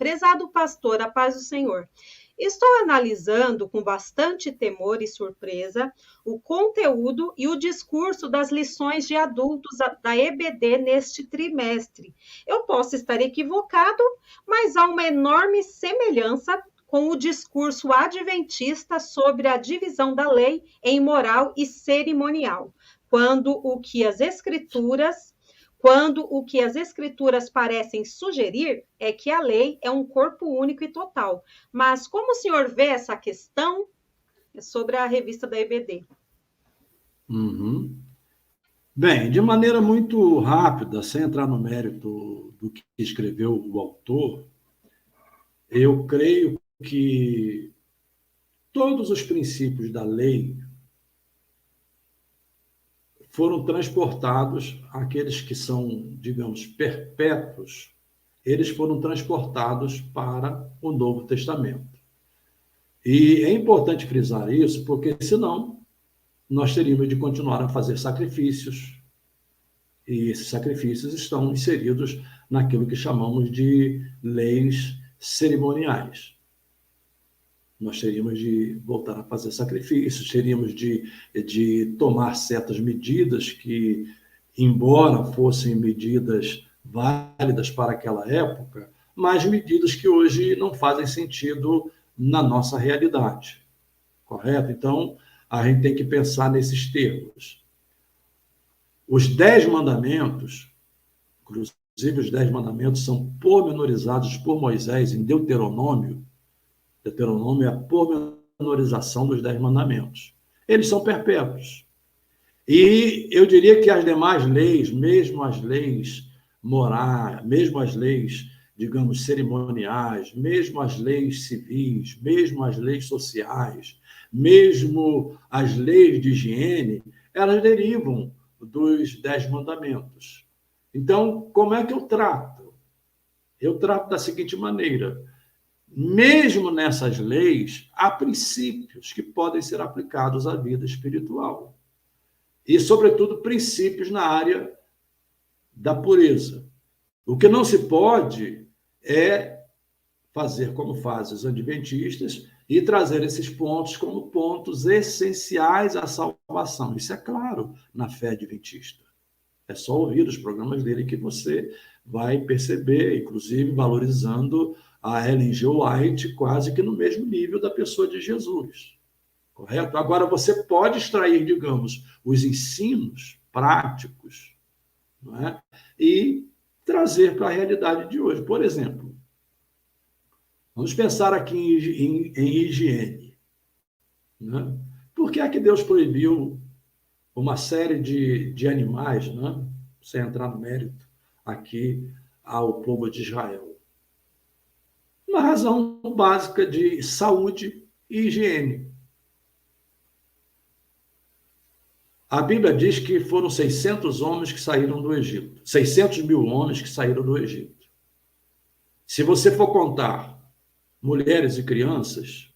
Prezado pastor, a paz do Senhor. Estou analisando com bastante temor e surpresa o conteúdo e o discurso das lições de adultos da EBD neste trimestre. Eu posso estar equivocado, mas há uma enorme semelhança com o discurso adventista sobre a divisão da lei em moral e cerimonial, quando o que as escrituras parecem sugerir é que a lei é um corpo único e total. Mas como o senhor vê essa questão sobre a revista da EBD? Uhum. Bem, de maneira muito rápida, sem entrar no mérito do que escreveu o autor, eu creio que todos os princípios da lei foram transportados, aqueles que são, digamos, perpétuos, eles foram transportados para o Novo Testamento. E é importante frisar isso, porque senão nós teríamos de continuar a fazer sacrifícios, e esses sacrifícios estão inseridos naquilo que chamamos de leis cerimoniais. Nós teríamos de voltar a fazer sacrifícios, teríamos de tomar certas medidas que, embora fossem medidas válidas para aquela época, mas medidas que hoje não fazem sentido na nossa realidade, correto? Então, a gente tem que pensar nesses termos. Os 10 mandamentos, inclusive os 10 mandamentos, são pormenorizados por Moisés em Deuteronômio. Deuteronômio é a pormenorização dos 10 mandamentos. Eles são perpétuos. E eu diria que as demais leis, mesmo as leis morais, mesmo as leis, digamos, cerimoniais, mesmo as leis civis, mesmo as leis sociais, mesmo as leis de higiene, elas derivam dos 10 mandamentos. Então, como é que eu trato? Eu trato da seguinte maneira: mesmo nessas leis, há princípios que podem ser aplicados à vida espiritual. E, sobretudo, princípios na área da pureza. O que não se pode é fazer como fazem os adventistas e trazer esses pontos como pontos essenciais à salvação. Isso é claro na fé adventista. É só ouvir os programas dele que você vai perceber, inclusive valorizando a Ellen G. White quase que no mesmo nível da pessoa de Jesus. Correto? Agora, você pode extrair, digamos, os ensinos práticos, não é? E trazer para a realidade de hoje. Por exemplo, vamos pensar aqui em higiene. Né? Por que é que Deus proibiu uma série de animais, né? Sem entrar no mérito aqui ao povo de Israel? Uma razão básica de saúde e higiene. A Bíblia diz que foram 600 homens que saíram do Egito. 600 mil homens que saíram do Egito. Se você for contar mulheres e crianças,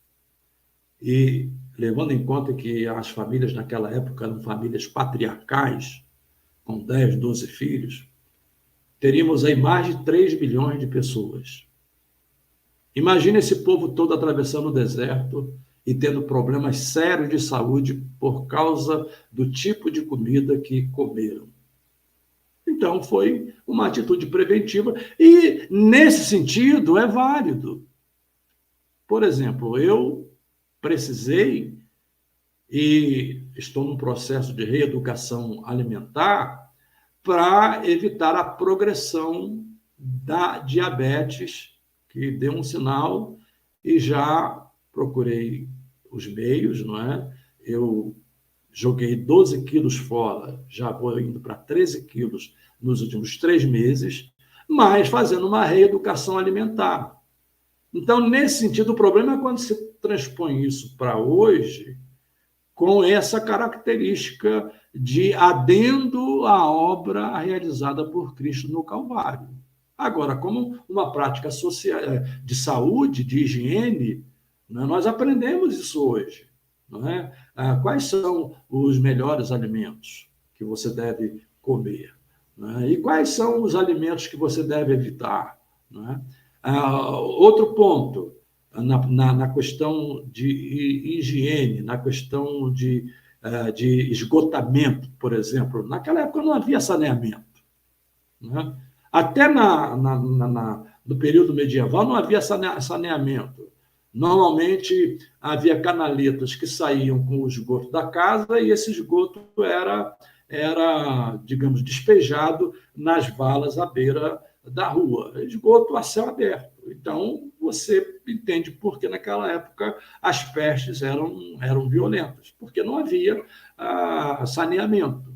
e levando em conta que as famílias naquela época eram famílias patriarcais, com 10, 12 filhos, teríamos aí mais de 3 milhões de pessoas. Imagina esse povo todo atravessando o deserto e tendo problemas sérios de saúde por causa do tipo de comida que comeram. Então, foi uma atitude preventiva e, nesse sentido, é válido. Por exemplo, eu precisei, e estou num processo de reeducação alimentar, para evitar a progressão da diabetes, que deu um sinal, e já procurei os meios, não é? Eu joguei 12 quilos fora, já vou indo para 13 quilos nos últimos 3 meses, mas fazendo uma reeducação alimentar. Então, nesse sentido, o problema é quando se transpõe isso para hoje, com essa característica de adendo à obra realizada por Cristo no Calvário. Agora, como uma prática social, de saúde, de higiene, né, nós aprendemos isso hoje. Não é? Quais são os melhores alimentos que você deve comer? Não é? E quais são os alimentos que você deve evitar? Não é? Outro ponto, na questão de higiene, na questão de esgotamento, por exemplo. Naquela época não havia saneamento. Né? Até no período medieval não havia saneamento. Normalmente havia canaletas que saíam com o esgoto da casa e esse esgoto era, digamos, despejado nas valas à beira da rua. Esgoto a céu aberto. Então, você entende por que naquela época as pestes eram violentas, porque não havia saneamento.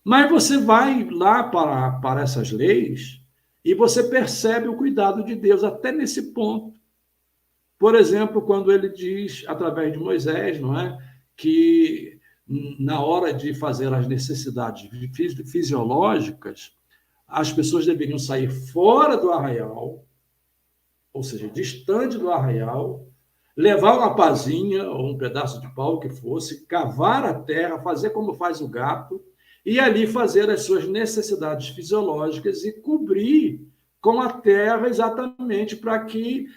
Mas você vai lá para essas leis e você percebe o cuidado de Deus até nesse ponto. Por exemplo, quando ele diz, através de Moisés, não é, que na hora de fazer as necessidades fisiológicas, as pessoas deveriam sair fora do arraial, ou seja, distante do arraial, levar uma pazinha ou um pedaço de pau que fosse, cavar a terra, fazer como faz o gato, e ali fazer as suas necessidades fisiológicas e cobrir com a terra exatamente para que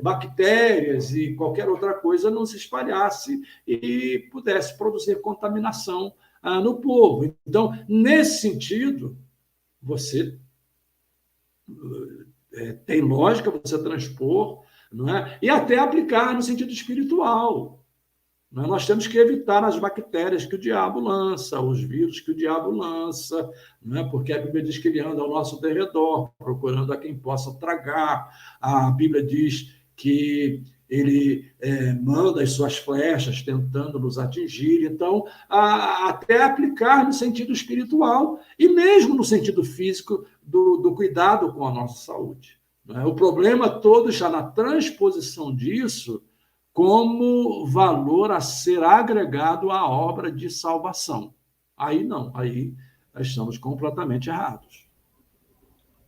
bactérias e qualquer outra coisa não se espalhasse e pudesse produzir contaminação no povo. Então, nesse sentido, você tem lógica você transpor, não é? E até aplicar no sentido espiritual. Não é? Nós temos que evitar as bactérias que o diabo lança, os vírus que o diabo lança, não é? Porque a Bíblia diz que ele anda ao nosso derredor, procurando a quem possa tragar. A Bíblia diz que ele manda as suas flechas tentando nos atingir. Então, até aplicar no sentido espiritual e mesmo no sentido físico do cuidado com a nossa saúde. Não é? O problema todo está na transposição disso como valor a ser agregado à obra de salvação. Aí não, aí estamos completamente errados.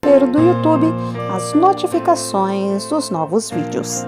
Do YouTube as notificações dos novos vídeos.